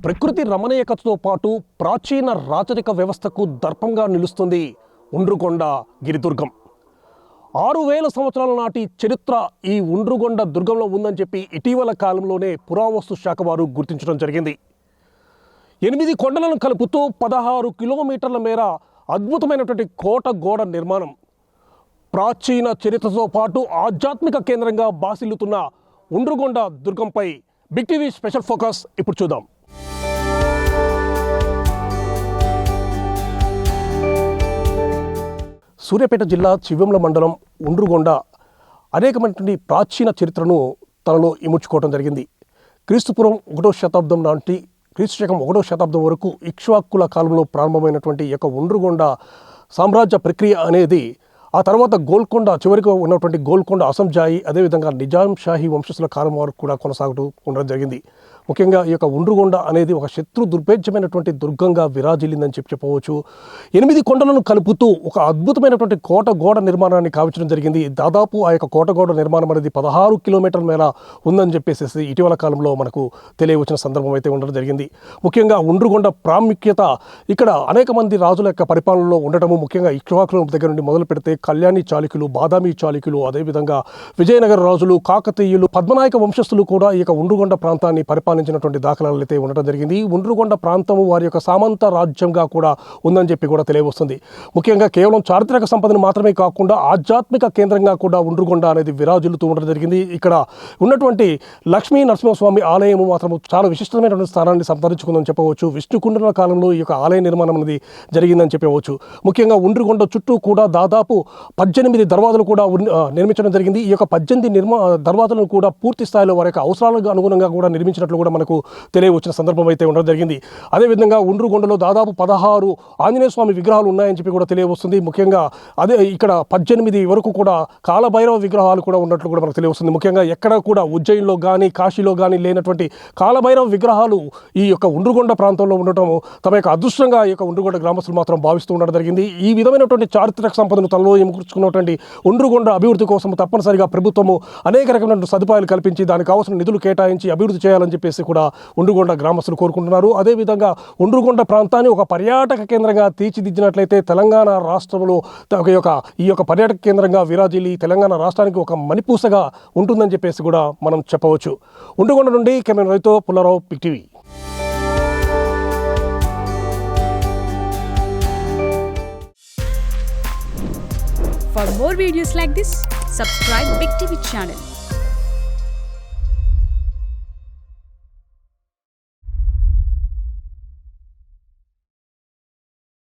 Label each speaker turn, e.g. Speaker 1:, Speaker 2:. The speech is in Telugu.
Speaker 1: ప్రకృతి రమణీయకతతో పాటు ప్రాచీన రాచరిక వ్యవస్థకు దర్పంగా నిలుస్తుంది ఉండ్రుగొండ గిరిదుర్గం. 6000 సంవత్సరాల నాటి చరిత్ర ఈ ఉండ్రుగొండ దుర్గంలో ఉందని చెప్పి ఇటీవల కాలంలోనే పురావస్తు శాఖ వారు గుర్తించడం జరిగింది. 8 కొండలను కలుపుతూ 16 కిలోమీటర్ల మేర అద్భుతమైనటువంటి కోట గోడ నిర్మాణం. ప్రాచీన చరిత్రతో పాటు ఆధ్యాత్మిక కేంద్రంగా బాసిల్లుతున్న ఉండ్రుగొండ దుర్గంపై బిగ్ టీవీ స్పెషల్ ఫోకస్ ఇప్పుడు చూద్దాం. సూర్యాపేట జిల్లా చివ్వెంల మండలం ఉండ్రుగొండ అనేకమైనటువంటి ప్రాచీన చరిత్రను తనలో ఇముడ్చుకోవడం జరిగింది. క్రీస్తుపూర్వం 1వ శతాబ్దం నాటి క్రీస్తు శకం 1వ శతాబ్దం వరకు ఇక్ష్వాకుల కాలంలో ప్రారంభమైనటువంటి ఈ యొక్క ఉండ్రుగొండ సామ్రాజ్య ప్రక్రియ అనేది ఆ తర్వాత గోల్కొండ చివరికి ఉన్నటువంటి గోల్కొండ అసంజాయి అదేవిధంగా నిజాం షాహీ వంశస్థుల కాలం వరకు కూడా కొనసాగుతూ ఉండడం జరిగింది. ముఖ్యంగా ఈ యొక్క ఉండ్రుగొండ అనేది ఒక శత్రు దుర్భేద్యమైనటువంటి దుర్గంగా విరాజిల్లిందని చెప్పవచ్చు. 8 కొండలను కలుపుతూ ఒక అద్భుతమైనటువంటి కోట గోడ నిర్మాణాన్ని కావించడం జరిగింది. దాదాపు ఆ యొక్క కోట గోడ నిర్మాణం అనేది 16 కిలోమీటర్ల మేర ఉందని చెప్పేసి ఇటీవల కాలంలో మనకు తెలియవచ్చిన సందర్భం అయితే ఉండడం జరిగింది. ముఖ్యంగా ఉండ్రుగొండ ప్రాముఖ్యత ఇక్కడ అనేక మంది రాజుల యొక్క పరిపాలనలో ఉండటము, ముఖ్యంగా ఇక్ష్వాకుల దగ్గర నుండి మొదలు పెడితే కళ్యాణి చాళుక్యులు, బాదామి చాళుక్యులు, అదేవిధంగా విజయనగర రాజులు, కాకతీయులు, పద్మనాయక వంశస్థులు కూడా ఈ యొక్క ఉండ్రుగొండ ప్రాంతాన్ని పరిపాలించినటువంటి దాఖలాలు అయితే ఉండటం జరిగింది. ఉండ్రుగొండ ప్రాంతము వారి యొక్క సామంత రాజ్యంగా కూడా ఉందని చెప్పి కూడా తెలియవస్తుంది. ముఖ్యంగా కేవలం చారిత్రక సంపదను మాత్రమే కాకుండా ఆధ్యాత్మిక కేంద్రంగా కూడా ఉండ్రుగొండ అనేది విరాజిల్లుతూ ఉండడం జరిగింది. ఇక్కడ ఉన్నటువంటి లక్ష్మీ నరసింహస్వామి ఆలయము మాత్రము చాలా విశిష్టమైనటువంటి స్థానాన్ని సంతరించుకుందని చెప్పవచ్చు. విష్ణుకుండల కాలంలో ఈ యొక్క ఆలయ నిర్మాణం అనేది జరిగిందని చెప్పవచ్చు. ముఖ్యంగా ఉండ్రుగొండ చుట్టూ కూడా దాదాపు 18 దర్వాజలు కూడా నిర్మించడం జరిగింది. ఈ యొక్క 18 దర్వాజలను కూడా పూర్తి స్థాయిలో వారి యొక్క అవసరాలకు అనుగుణంగా కూడా నిర్మించినట్లు కూడా మనకు తెలియవచ్చిన సందర్భం అయితే ఉండడం జరిగింది. అదేవిధంగా ఉండ్రుగొండలో దాదాపు 16 ఆంజనేయ స్వామి విగ్రహాలు ఉన్నాయని చెప్పి కూడా తెలియవస్తుంది. ముఖ్యంగా అదే ఇక్కడ 18 వరకు కూడా కాలభైరవ విగ్రహాలు కూడా ఉన్నట్లు కూడా మనకు తెలియవస్తుంది. ముఖ్యంగా ఎక్కడ కూడా ఉజ్జయిన్లో కానీ కాశీలో కానీ లేనటువంటి కాలభైరవ విగ్రహాలు ఈ యొక్క ఉండ్రుగొండ ప్రాంతంలో ఉండటం తమ యొక్క అదృష్టంగా ఈ యొక్క ఉండ్రుగొండ గ్రామస్తులు మాత్రం భావిస్తూ ఉండడం జరిగింది. ఈ విధమైనటువంటి చారిత్రక సంపదను తనలో ఏర్పరచుకున్నటువంటి ఉండ్రుగొండ అభివృద్ధి కోసం తప్పనిసరిగా ప్రభుత్వము అనేక రకమైన సదుపాయాలు కల్పించి దానికి కావాల్సిన నిధులు కేటాయించి అభివృద్ధి చేయాలని చెప్పేసి కూడా ఉండ్రుగొండ గ్రామస్తులు కోరుకుంటున్నారు. అదేవిధంగా ఉండ్రుగొండ ప్రాంతాన్ని ఒక పర్యాటక కేంద్రంగా తీర్చిదిద్దినట్లయితే తెలంగాణ రాష్ట్రంలో ఈ యొక్క పర్యాటక కేంద్రంగా విరాజిల్లి తెలంగాణ రాష్ట్రానికి ఒక మణిపూసగా ఉంటుందని చెప్పేసి కూడా మనం చెప్పవచ్చు. ఉండ్రుగొండ నుండి కెమెరా రైతు Pullarao, big TV.
Speaker 2: For more videos like this, subscribe Big TV channel.